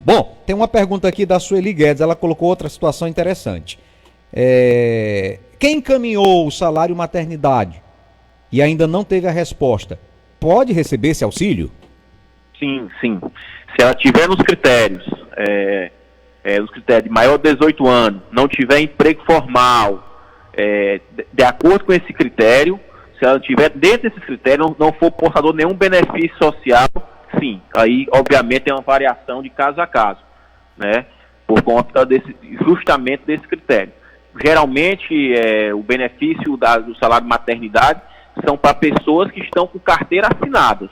Bom, tem uma pergunta aqui da Sueli Guedes, ela colocou outra situação interessante. Quem encaminhou o salário maternidade e ainda não teve a resposta, pode receber esse auxílio? Sim, sim. Se ela tiver nos critérios de maior de 18 anos, não tiver emprego formal, de acordo com esse critério, se ela tiver dentro desse critério, não for portador de nenhum benefício social, sim. Aí, obviamente, tem uma variação de caso a caso, né? Por conta justamente desse critério. Geralmente, o benefício do salário de maternidade são para pessoas que estão com carteira assinadas.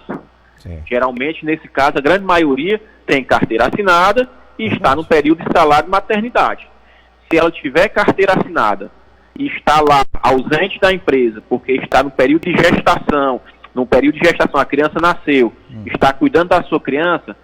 Sim. Geralmente, nesse caso, a grande maioria tem carteira assinada e está no período de salário de maternidade. Se ela tiver carteira assinada e está lá ausente da empresa, porque está no período de gestação, a criança nasceu, está cuidando da sua criança,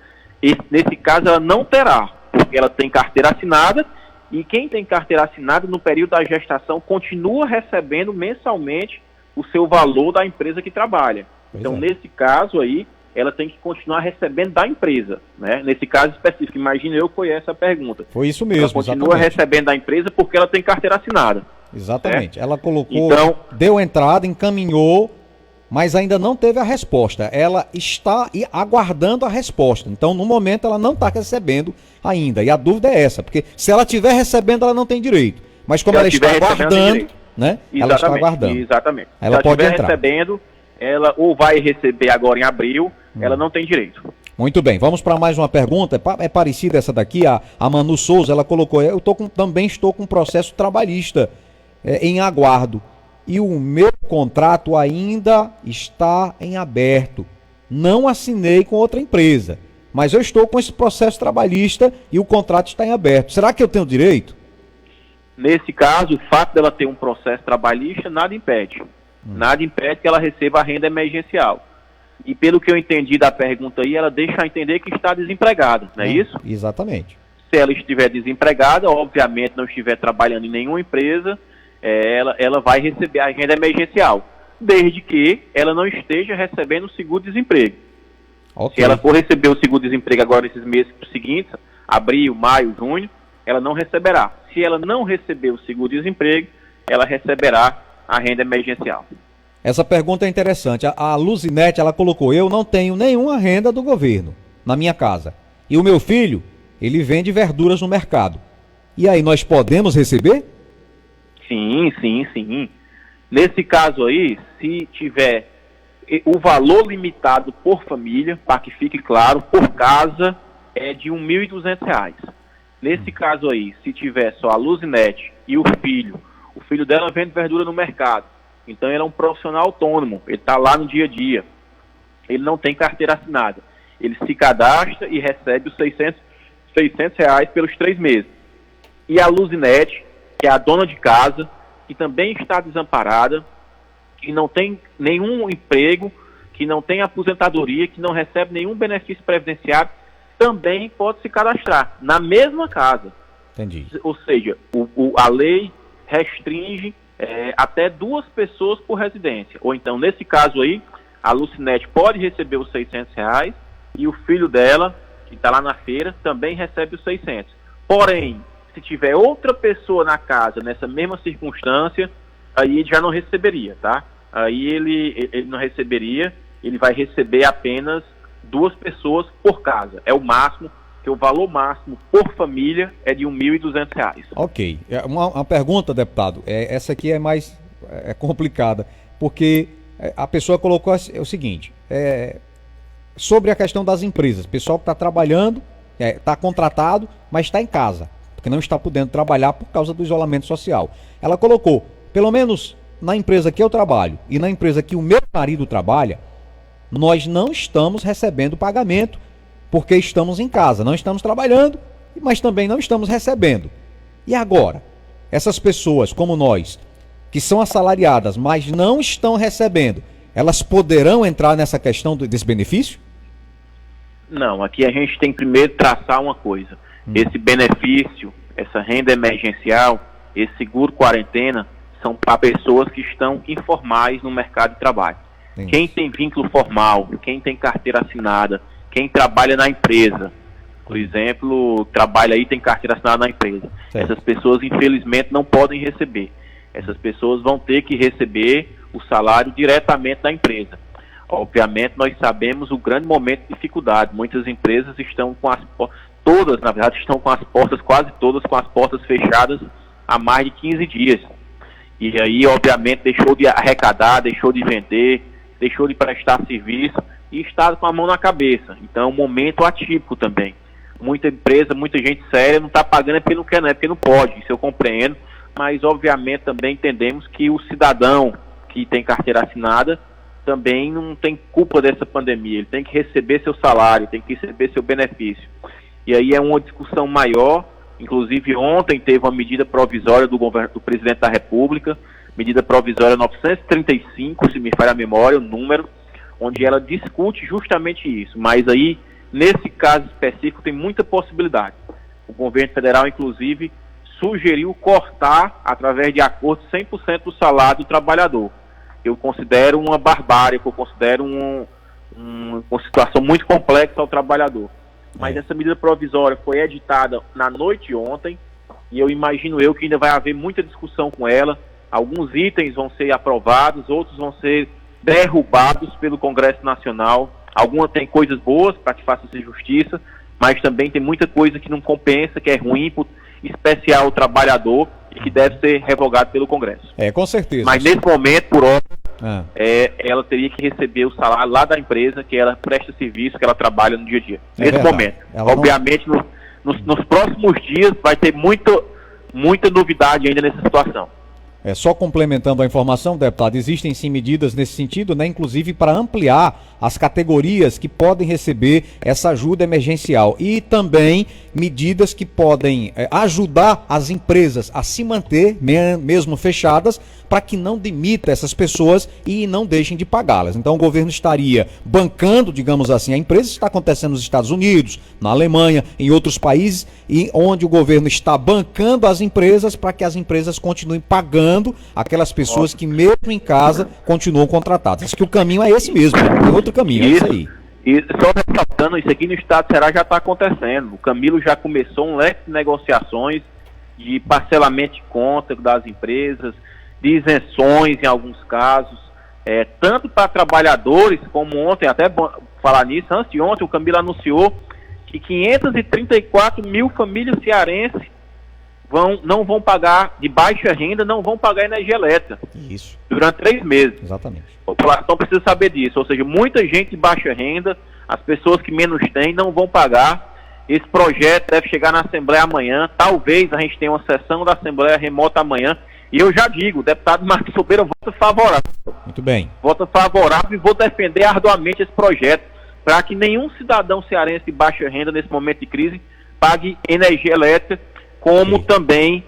nesse caso ela não terá, porque ela tem carteira assinada, e quem tem carteira assinada no período da gestação continua recebendo mensalmente o seu valor da empresa que trabalha. Então, nesse caso aí, ela tem que continuar recebendo da empresa, né? Nesse caso específico, imagine eu que foi essa a pergunta. Foi isso mesmo, ela continua recebendo da empresa porque ela tem carteira assinada. Exatamente. Ela colocou, então, deu entrada, encaminhou, mas ainda não teve a resposta. Ela está aguardando a resposta. Então, no momento, ela não está recebendo ainda. E a dúvida é essa, porque se ela estiver recebendo, ela não tem direito. Mas como ela está aguardando, né? Ela está aguardando. Exatamente. Ela pode entrar. Recebendo, ela ou vai receber agora em abril, ela não tem direito. Muito bem, vamos para mais uma pergunta. É parecida essa daqui, a Manu Souza, ela colocou, também estou com um processo trabalhista em aguardo. E o meu contrato ainda está em aberto. Não assinei com outra empresa, mas eu estou com esse processo trabalhista e o contrato está em aberto. Será que eu tenho direito? Nesse caso, o fato dela ter um processo trabalhista, nada impede. Nada impede que ela receba a renda emergencial. E pelo que eu entendi da pergunta aí, ela deixa a entender que está desempregada, não é isso? Exatamente. Se ela estiver desempregada, obviamente não estiver trabalhando em nenhuma empresa, ela vai receber a renda emergencial, desde que ela não esteja recebendo o seguro-desemprego. Okay. Se ela for receber o seguro-desemprego agora nesses meses seguintes, abril, maio, junho, ela não receberá. Se ela não receber o seguro-desemprego, ela receberá a renda emergencial. Essa pergunta é interessante. A Luzinete, ela colocou, eu não tenho nenhuma renda do governo na minha casa. E o meu filho, ele vende verduras no mercado. E aí, nós podemos receber? Sim. Nesse caso aí, se tiver o valor limitado por família, para que fique claro, por casa, é de R$ 1.200. Nesse caso aí, se tiver só a Luzinete e o filho dela vende verdura no mercado, então ele é um profissional autônomo, ele está lá no dia a dia, ele não tem carteira assinada, ele se cadastra e recebe os R$ 600 pelos 3 meses. E a Luzinete, que é a dona de casa, que também está desamparada, que não tem nenhum emprego, que não tem aposentadoria, que não recebe nenhum benefício previdenciário, também pode se cadastrar na mesma casa. Entendi. Ou seja, a lei restringe até 2 pessoas por residência. Ou então, nesse caso aí, a Luzinete pode receber os R$ 600 e o filho dela, que está lá na feira, também recebe os 600. Porém, se tiver outra pessoa na casa nessa mesma circunstância, aí ele já não receberia, tá? Aí ele não receberia, ele vai receber apenas 2 pessoas por casa. É o máximo, que o valor máximo por família é de R$ 1.200. Ok. Uma pergunta, deputado, essa aqui é mais complicada, porque a pessoa colocou o seguinte, sobre a questão das empresas, pessoal que está trabalhando, está contratado, mas está em casa, porque não está podendo trabalhar por causa do isolamento social. Ela colocou, pelo menos na empresa que eu trabalho e na empresa que o meu marido trabalha, nós não estamos recebendo pagamento porque estamos em casa, não estamos trabalhando, mas também não estamos recebendo. E agora, essas pessoas como nós, que são assalariadas, mas não estão recebendo, elas poderão entrar nessa questão desse benefício? Não, aqui a gente tem que primeiro traçar uma coisa. Esse benefício, essa renda emergencial, esse seguro quarentena, são para pessoas que estão informais no mercado de trabalho. Quem tem vínculo formal, quem tem carteira assinada, quem trabalha na empresa, por exemplo, trabalha aí, tem carteira assinada na empresa. Certo. Essas pessoas, infelizmente, não podem receber. Essas pessoas vão ter que receber o salário diretamente da empresa. Obviamente, nós sabemos o grande momento de dificuldade. Muitas empresas estão com todas, na verdade, estão com as portas, quase todas, com as portas fechadas há mais de 15 dias. E aí, obviamente, deixou de arrecadar, deixou de vender, deixou de prestar serviço e está com a mão na cabeça. Então, é um momento atípico também. Muita empresa, muita gente séria não está pagando porque não quer, não é porque não pode, isso eu compreendo, mas obviamente também entendemos que o cidadão que tem carteira assinada também não tem culpa dessa pandemia, ele tem que receber seu salário, tem que receber seu benefício. E aí é uma discussão maior, inclusive ontem teve uma medida provisória do presidente da República, medida provisória 935, se me falha a memória, o número, onde ela discute justamente isso, mas aí, nesse caso específico, tem muita possibilidade. O governo federal, inclusive, sugeriu cortar, através de acordo, 100% do salário do trabalhador. Eu considero uma barbárie, eu considero uma situação muito complexa ao trabalhador. Mas essa medida provisória foi editada na noite de ontem, e eu imagino que ainda vai haver muita discussão com ela. Alguns itens vão ser aprovados, outros vão ser derrubados pelo Congresso Nacional. Algumas tem coisas boas para que faça-se justiça, mas também tem muita coisa que não compensa, que é ruim, especial ao trabalhador, e que deve ser revogado pelo Congresso. Com certeza. Mas nesse momento, por hora, ela teria que receber o salário lá da empresa que ela presta serviço, que ela trabalha no dia a dia. Nesse momento. Obviamente, nos próximos dias vai ter muita novidade ainda nessa situação. Só complementando a informação, deputado, existem sim medidas nesse sentido, né, inclusive para ampliar as categorias que podem receber essa ajuda emergencial e também medidas que podem ajudar as empresas a se manter, mesmo fechadas, para que não demita essas pessoas e não deixem de pagá-las. Então o governo estaria bancando, digamos assim, a empresa. Isso está acontecendo nos Estados Unidos, na Alemanha, em outros países, e onde o governo está bancando as empresas para que as empresas continuem pagando aquelas pessoas que mesmo em casa continuam contratadas. Acho que o caminho é esse mesmo, é outro caminho, é isso aí. E só ressaltando, isso aqui no estado do Ceará já está acontecendo. O Camilo já começou um leque de negociações de parcelamento de conta das empresas, de isenções em alguns casos, tanto para trabalhadores, como ontem, até falar nisso, antes de ontem o Camilo anunciou que 534 mil famílias cearenses não vão pagar, de baixa renda, não vão pagar energia elétrica. Isso. Durante 3 meses. Exatamente. A população precisa saber disso, ou seja, muita gente de baixa renda, as pessoas que menos têm, não vão pagar. Esse projeto deve chegar na Assembleia amanhã, talvez a gente tenha uma sessão da Assembleia remota amanhã, e eu já digo, o deputado Marcos Sobeira vota favorável. Muito bem. Vota favorável e vou defender arduamente esse projeto, para que nenhum cidadão cearense de baixa renda, nesse momento de crise, pague energia elétrica, como também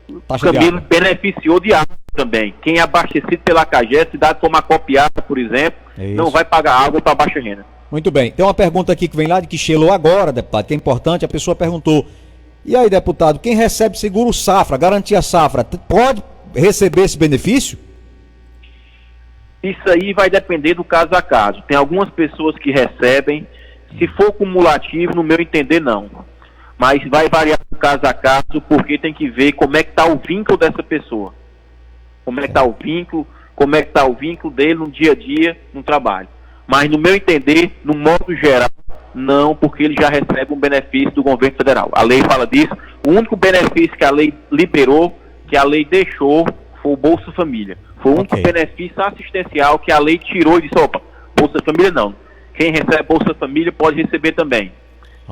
o Camilo beneficiou de água também. Quem é abastecido pela CAGES, cidade como a Copiata, por exemplo, não vai pagar água para baixa renda. Muito bem. Tem uma pergunta aqui que vem lá de Quixelô agora, deputado, que é importante. A pessoa perguntou: e aí, deputado, quem recebe seguro safra, garantia safra, pode receber esse benefício? Isso aí vai depender do caso a caso. Tem algumas pessoas que recebem, se for cumulativo, no meu entender, não. Mas vai variar do caso a caso, porque tem que ver como é que está o vínculo dessa pessoa. Como é que está o vínculo dele no dia a dia, no trabalho. Mas no meu entender, no modo geral, não, porque ele já recebe um benefício do governo federal. A lei fala disso. O único benefício que a lei liberou, que a lei deixou, foi o Bolsa Família. Foi o único benefício assistencial que a lei tirou e disse: opa, Bolsa Família não. Quem recebe Bolsa Família pode receber também.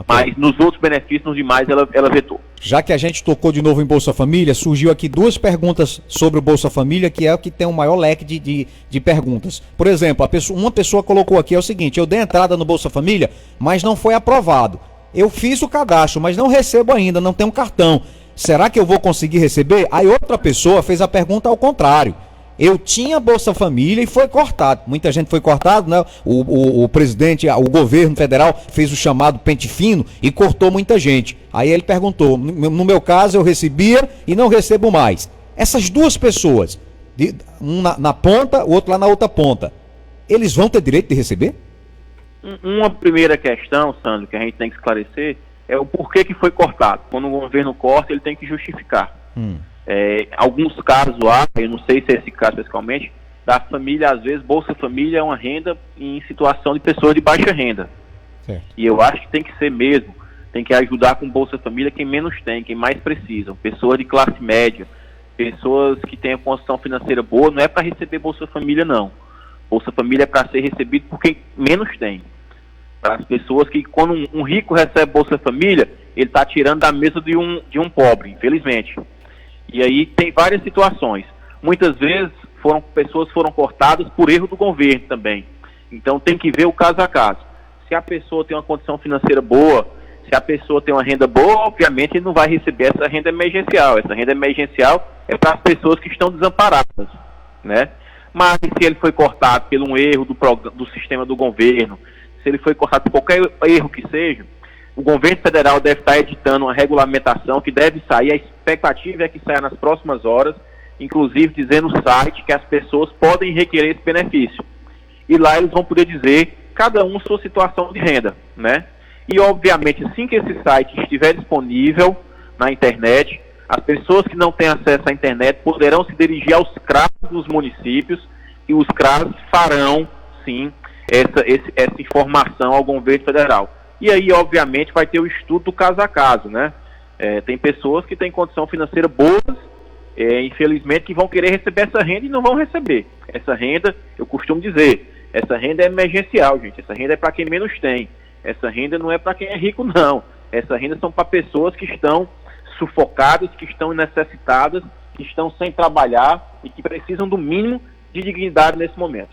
Mas nos outros benefícios, nos demais, ela vetou. Já que a gente tocou de novo em Bolsa Família, surgiu aqui 2 perguntas sobre o Bolsa Família, que é o que tem um maior leque de perguntas. Por exemplo, uma pessoa colocou aqui, é o seguinte: eu dei entrada no Bolsa Família, mas não foi aprovado. Eu fiz o cadastro, mas não recebo ainda, não tenho um cartão. Será que eu vou conseguir receber? Aí outra pessoa fez a pergunta ao contrário. Eu tinha Bolsa Família e foi cortado. Muita gente foi cortado, né? O presidente, o governo federal fez o chamado pente fino e cortou muita gente. Aí ele perguntou: no meu caso eu recebia e não recebo mais. Essas 2 pessoas, um na ponta, o outro lá na outra ponta, eles vão ter direito de receber? Uma primeira questão, Sandro, que a gente tem que esclarecer, é o porquê que foi cortado. Quando o governo corta, ele tem que justificar. Alguns casos lá, eu não sei se é esse caso especificamente, da família, às vezes, Bolsa Família é uma renda em situação de pessoas de baixa renda. Certo. E eu acho que tem que ser mesmo, tem que ajudar com Bolsa Família quem menos tem, quem mais precisa, pessoas de classe média, pessoas que têm a condição financeira boa, não é para receber Bolsa Família, não. Bolsa Família é para ser recebido por quem menos tem. Para as pessoas que, quando um rico recebe Bolsa Família, ele está tirando da mesa de um pobre, infelizmente. E aí tem várias situações. Muitas vezes pessoas foram cortadas por erro do governo também. Então tem que ver o caso a caso. Se a pessoa tem uma condição financeira boa, se a pessoa tem uma renda boa, obviamente ele não vai receber essa renda emergencial. Essa renda emergencial é para as pessoas que estão desamparadas, né? Mas se ele foi cortado por um erro do sistema do governo, se ele foi cortado por qualquer erro que seja, o governo federal deve estar editando uma regulamentação que deve sair, a expectativa é que saia nas próximas horas, inclusive dizendo no site que as pessoas podem requerer esse benefício. E lá eles vão poder dizer, cada um sua situação de renda, né? E obviamente, assim que esse site estiver disponível na internet, as pessoas que não têm acesso à internet poderão se dirigir aos CRAS dos municípios e os CRAS farão, sim, essa informação ao governo federal. E aí, obviamente, vai ter o estudo do caso a caso, né? Tem pessoas que têm condição financeira boas, infelizmente, que vão querer receber essa renda e não vão receber. Essa renda, eu costumo dizer, essa renda é emergencial, gente. Essa renda é para quem menos tem. Essa renda não é para quem é rico, não. Essa renda são para pessoas que estão sufocadas, que estão necessitadas, que estão sem trabalhar e que precisam do mínimo de dignidade nesse momento.